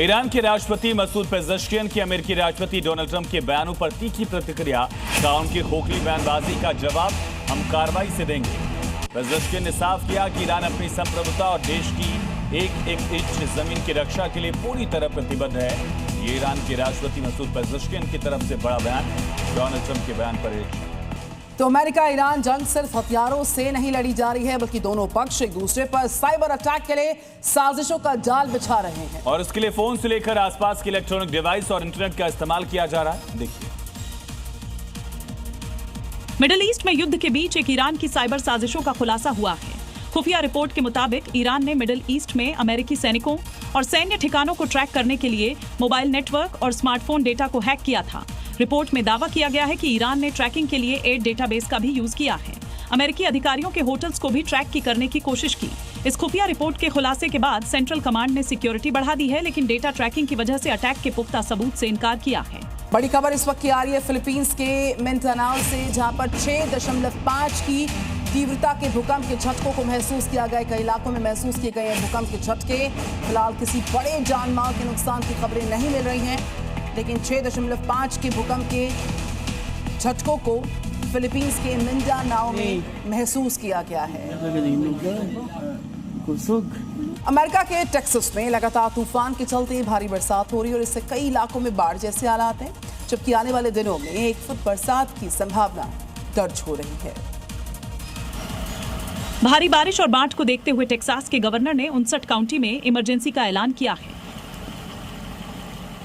Iran के राष्ट्रपति Masoud Pezeshkian की अमेरिकी राष्ट्रपति डोनाल्ड ट्रंप के बयानों पर तीखी प्रतिक्रिया। कहा उनकी खोखली बयानबाजी का जवाब हम कार्रवाई से देंगे। पेज़ेश्कियन ने साफ किया कि ईरान अपनी संप्रभुता और देश की एक इंच जमीन की रक्षा के लिए पूरी तरह प्रतिबद्ध है। ये ईरान के राष्ट्रपति मसूद पेज़ेश्कियन की तरफ से बड़ा बयान। डोनाल्ड ट्रंप के बयान पर तो अमेरिका ईरान जंग सिर्फ हथियारों से नहीं लड़ी जा रही है, बल्कि दोनों पक्ष एक दूसरे पर साइबर अटैक के लिए साजिशों का जाल बिछा रहे हैं और इसके लिए फोन से लेकर आसपास के इलेक्ट्रॉनिक डिवाइस और इंटरनेट का इस्तेमाल किया जा रहा है। देखिए, मिडिल ईस्ट में युद्ध के बीच एक ईरान की साइबर साजिशों का खुलासा हुआ है। खुफिया रिपोर्ट के मुताबिक ईरान ने मिडिल ईस्ट में अमेरिकी सैनिकों और सैन्य ठिकानों को ट्रैक करने के लिए मोबाइल नेटवर्क और स्मार्टफोन डेटा को हैक किया था। रिपोर्ट में दावा किया गया है कि ईरान ने ट्रैकिंग के लिए एड डेटाबेस का भी यूज किया है। अमेरिकी अधिकारियों के होटल्स को भी ट्रैक करने की कोशिश की। इस खुफिया रिपोर्ट के खुलासे के बाद सेंट्रल कमांड ने सिक्योरिटी बढ़ा दी है, लेकिन डेटा ट्रैकिंग की वजह से अटैक के पुख्ता सबूत से इनकार किया है। बड़ी खबर इस वक्त की आ रही है फिलीपींस के मिंडानाओ से, जहां पर 6.5 की तीव्रता के भूकंप के झटकों को महसूस किया गया। कई इलाकों में महसूस किए गए भूकंप के झटके। फिलहाल किसी बड़े जान माल के नुकसान की खबरें नहीं मिल रही हैं, लेकिन 6.5 के भूकंप के झटकों को फिलीपींस के मिंडानाओ में महसूस किया गया है। अमेरिका के टेक्सास में लगातार तूफान के चलते भारी बरसात हो रही है और इससे कई इलाकों में बाढ़ जैसे हालात हैं, जबकि आने वाले दिनों में 1 फुट बरसात की संभावना दर्ज हो रही है। भारी बारिश और बाढ़ को देखते हुए टेक्सास के गवर्नर ने 59 काउंटी में इमरजेंसी का ऐलान किया है,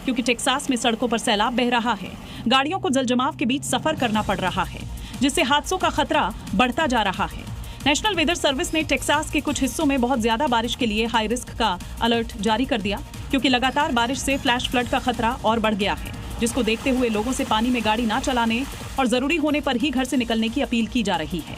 क्योंकि टेक्सास में सड़कों पर सैलाब बह रहा है। गाड़ियों को जलजमाव के बीच सफर करना पड़ रहा है, जिससे हादसों का खतरा बढ़ता जा रहा है। नेशनल वेदर सर्विस ने टेक्सास के कुछ हिस्सों में बहुत ज्यादा बारिश के लिए हाई रिस्क का अलर्ट जारी कर दिया, क्योंकि लगातार बारिश से फ्लैश फ्लड का खतरा और बढ़ गया है, जिसको देखते हुए लोगों से पानी में गाड़ी ना चलाने और जरूरी होने पर ही घर से निकलने की अपील की जा रही है।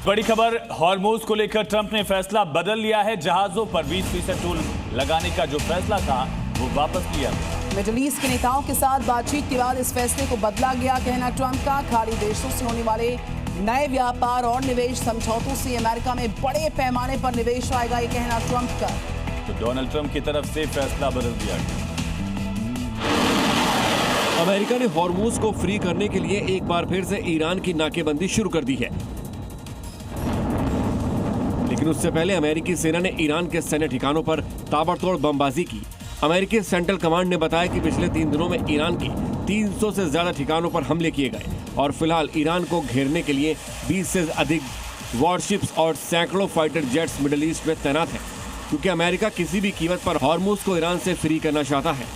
बड़ी खबर, हॉर्मुज को लेकर ट्रंप ने फैसला बदल लिया है। जहाजों पर 20% टोल लगाने का जो फैसला था वो वापस लिया गया। मिडिल ईस्ट के नेताओं के साथ बातचीत के बाद इस फैसले को बदला गया। कहना ट्रंप का, खाड़ी देशों से होने वाले नए व्यापार और निवेश समझौतों से अमेरिका में बड़े पैमाने पर निवेश आएगा, ये कहना ट्रंप का। तो डोनाल्ड ट्रंप की तरफ से फैसला बदल दिया गया। अमेरिका ने हॉर्मुज को फ्री करने के लिए एक बार फिर से ईरान की नाकेबंदी शुरू कर दी है, लेकिन उससे पहले अमेरिकी सेना ने ईरान के सैन्य ठिकानों पर ताबड़तोड़ बमबाजी की। अमेरिकी सेंट्रल कमांड ने बताया कि पिछले 3 दिनों में ईरान की 300 से ज्यादा ठिकानों पर हमले किए गए और फिलहाल ईरान को घेरने के लिए 20 से अधिक वॉरशिप्स और सैकड़ों फाइटर जेट्स मिडिल ईस्ट में तैनात हैं, क्योंकि अमेरिका किसी भी कीमत पर हॉर्मुज को ईरान से फ्री करना चाहता है।